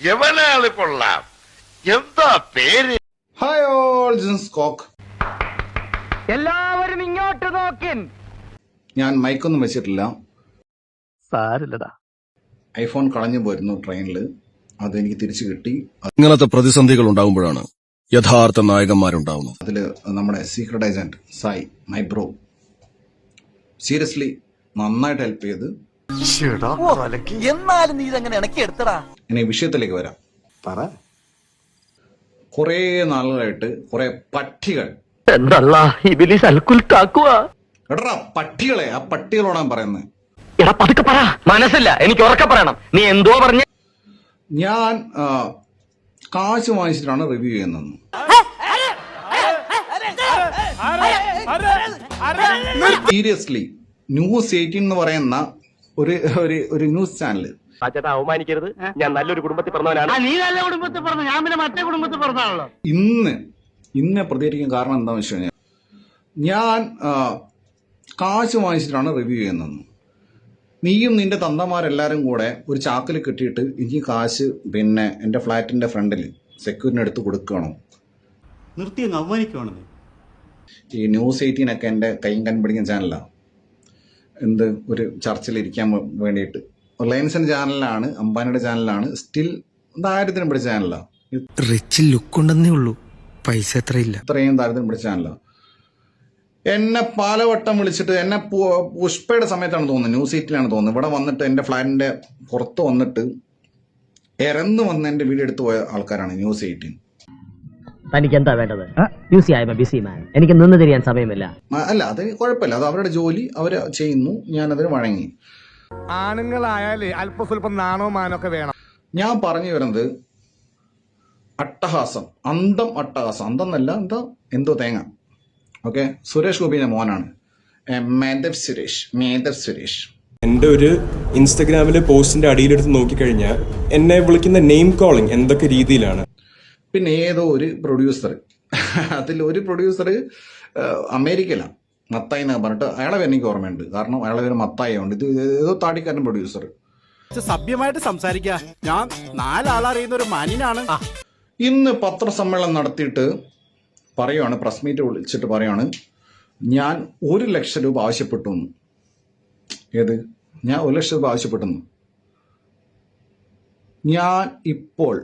എവനാള് കൊള്ളാം. എന്താ പേര്? ഹായ് ഓൾ, ജിൻസ് കോക്ക്. എല്ലാവരും ഇങ്ങോട്ട് നോക്കിൻ. ഞാൻ മൈക്കൊന്നും വെച്ചിട്ടില്ല. സാരില്ലടാ. ഐഫോൺ കളഞ്ഞു പോയിരുന്നു ട്രെയിനിൽ. അത് എനിക്ക് തിരിച്ചു കിട്ടി. ഇങ്ങനത്തെ പ്രതിസന്ധികൾ ഉണ്ടാകുമ്പോഴാണ് യഥാർത്ഥ നായകന്മാരുണ്ടാവുന്നത്. അതിൽ നമ്മുടെ secret agent Sai, my bro, seriously നന്നായിട്ട് ഹെൽപ്പ് ചെയ്ത്. എന്നാലും നീ ഇതെങ്ങനെ ഇണക്കി എടുത്തടാ. ഇനി വിഷയത്തിലേക്ക് വരാം. കുറെ നാളുകളായിട്ട് കുറെ പട്ടികൾ, എന്തല്ല ഇബിലിസ് അൽക്കുൽ താക്കുക. എടാ പട്ടികളെ, ആ പട്ടികളോടാണ് പറയുന്നത്. എടാ പതുക്കെ പറ, മനസ്സില്ല, എനിക്ക് ഉറക്കെ പറയണം. നീ എന്തോ പറഞ്ഞ. ഞാൻ കാശ് വാങ്ങിച്ചിട്ടാണ് റിവ്യൂ ചെയ്യുന്നത്. സീരിയസ്ലി, ന്യൂസ് 18 എന്ന് പറയുന്ന ഒരു ന്യൂസ് ചാനൽ. ചേട്ടാ അവമാനിക്കരുത്, ഞാൻ നല്ലൊരു കുടുംബത്തിൽ പറഞ്ഞവനാണ്. നീ നല്ല കുടുംബത്തിൽ പറഞ്ഞു, ഞാൻ പിന്നെ മറ്റേ കുടുംബത്തിൽ പറഞ്ഞാണല്ലോ. ഇന്ന് പ്രതികരിക്കാൻ കാരണം എന്താണെന്ന് വെച്ച് കഴിഞ്ഞാൽ, ഞാൻ കാശ് വാങ്ങിച്ചിട്ടാണ് റിവ്യൂ ചെയ്യുന്നത്. നീയും നിന്റെ തന്തമാരെല്ലാരും കൂടെ ഒരു ചാക്കിൽ കെട്ടിയിട്ട് എനിക്ക് കാശ് പിന്നെ എൻ്റെ ഫ്ലാറ്റിന്റെ ഫ്രണ്ടിൽ സെക്യൂരിറ്റിന് എടുത്ത് കൊടുക്കണം. നിർത്തി അങ്ങ് അവമാനിക്കുവാണെന്ന്. ഈ ന്യൂസ് 18 ഒക്കെ എൻ്റെ കൈയും കൺ പിടിക്കുന്ന ചാനലാണ്. എന്ത് ഒരു ചർച്ചയിലിരിക്കാൻ വേണ്ടിയിട്ട് റിലയൻസിന്റെ ചാനലിലാണ്, അംബാനിയുടെ ചാനലാണ്, സ്റ്റിൽ ദാരിദ്ര്യം പിടിച്ച ചാനലാണ്. റിച്ച് ലുക്ക് ഉണ്ടെന്നേ ഉള്ളൂ, പൈസ എത്രയില്ല. ഇത്രയും ദാരിദ്ര്യം പിടിച്ച ചാനലാണ്. എന്നെ പലവട്ടം വിളിച്ചിട്ട്, എന്നെ പുഷ്പയുടെ സമയത്താണ് തോന്നുന്നത്, ന്യൂസ് 18 തോന്നുന്നത്, ഇവിടെ വന്നിട്ട് എൻ്റെ ഫ്ലാറ്റിന്റെ പുറത്ത് വന്നിട്ട് ഇറന്ന് വന്ന് എൻ്റെ വീഡിയോ എടുത്തു പോയ ആൾക്കാരാണ് ന്യൂസ് 18. തനിക്ക് എന്താ വേണ്ടത്? ബിസി മാൻ, എനിക്ക് നിന്ന് തിരിയാൻ സമയമില്ല. അല്ല, അത് കുഴപ്പമില്ല, അത് അവരുടെ ജോലി, അവര് ചെയ്യുന്നു, ഞാനതിന് വഴങ്ങി. ആണുങ്ങളായാലേ അല്പസ്വല്പം നാണോ മാനൊക്കെ വേണം. ഞാൻ പറഞ്ഞു വരുന്നത് അട്ടഹാസം, അട്ടഹാസം, അന്തന്നല്ല, എന്തോ തേങ്ങ. ഓക്കെ, സുരേഷ് ഗോപിന്റെ മോനാണ് മേധവ് സുരേഷ്. എൻ്റെ ഒരു ഇൻസ്റ്റഗ്രാമിലെ പോസ്റ്റിന്റെ അടിയിലെടുത്ത് നോക്കിക്കഴിഞ്ഞാൽ എന്നെ വിളിക്കുന്ന നെയിം കോളിംഗ് എന്തൊക്കെ രീതിയിലാണ്. പിന്നെ ഏതോ ഒരു പ്രൊഡ്യൂസർ, അതിൽ ഒരു പ്രൊഡ്യൂസർ അമേരിക്കയിലാണ്, മത്തായി എന്നൊക്കെ പറഞ്ഞിട്ട്, അയാളെ പേര് എനിക്ക് ഓർമ്മയുണ്ട്, കാരണം അയാളെ പേര് മത്തായി ഉണ്ട്. ഇത് ഏതോ താടിക്കാരൻ പ്രൊഡ്യൂസർ. സഭ്യമായിട്ട് സംസാരിക്കുക, ഞാൻ 4 ആളറിയുന്ന ഒരു മാന്യനാണ്. ഇന്ന് പത്രസമ്മേളനം നടത്തിയിട്ട് പറയുവാണ്, പ്രസ് മീറ്റ് വിളിച്ചിട്ട് പറയുവാണ്, ഞാൻ 1 ലക്ഷം രൂപ ആവശ്യപ്പെട്ടു. ഏത്? ഞാൻ 1 ലക്ഷം രൂപ ആവശ്യപ്പെട്ടു. ഞാൻ ഇപ്പോൾ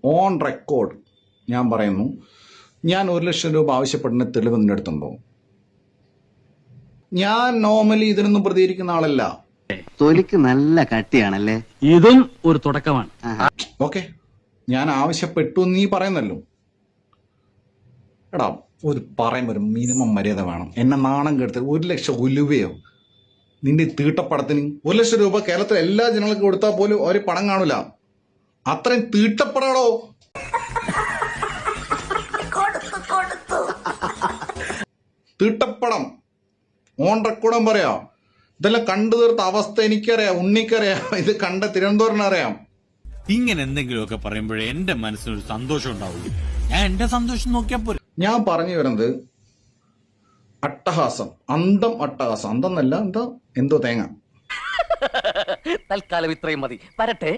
ഓൺ റെക്കോർഡ് ഞാൻ പറയുന്നു, ഞാൻ 1 ലക്ഷം രൂപ ആവശ്യപ്പെടുന്ന തെളിവ് നിന്റെ അടുത്തുണ്ടോ? ഞാൻ നോർമലി ഇതിനൊന്നും പ്രതികരിക്കുന്ന ആളല്ല. തൊലിക്ക് നല്ല കട്ടിയാണല്ലേ. ഇതും ഒരു തുടക്കമാണ്. ഓക്കെ, ഞാൻ ആവശ്യപ്പെട്ടു നീ പറയുന്നല്ലോ. എടാ, ഒരു മിനിമം മര്യാദ വേണം. എന്നെ നാണം കെടുത്ത് 1 ലക്ഷം ഉലുവയോ നിന്റെ തീട്ടപ്പടത്തിന്? 1 ലക്ഷം രൂപ കേരളത്തിലെ എല്ലാ ജനങ്ങൾക്കും കൊടുത്താൽ പോലും ഒരു പണം കാണൂല. അത്രയും തീട്ടപ്പടാടോ. തീട്ടപ്പടം ഓൺ റെക്കോർഡും പറയാം. ഇതെല്ലാം കണ്ടു തീർത്ത അവസ്ഥ എനിക്കറിയാം, ഉണ്ണിക്കറിയാം, ഇത് കണ്ട തിരുവനന്തപുരത്തിനറിയാം. ഇങ്ങനെ എന്തെങ്കിലുമൊക്കെ പറയുമ്പോഴേ എന്റെ മനസ്സിനൊരു സന്തോഷം ഉണ്ടാവുള്ളൂ. ഞാൻ എന്റെ സന്തോഷം നോക്കിയാൽ പോലും. ഞാൻ പറഞ്ഞു വരുന്നത് അട്ടഹാസം, അട്ടഹാസം, എന്തോ തേങ്ങ. തൽക്കാലം ഇത്രയും മതി, വരട്ടെ.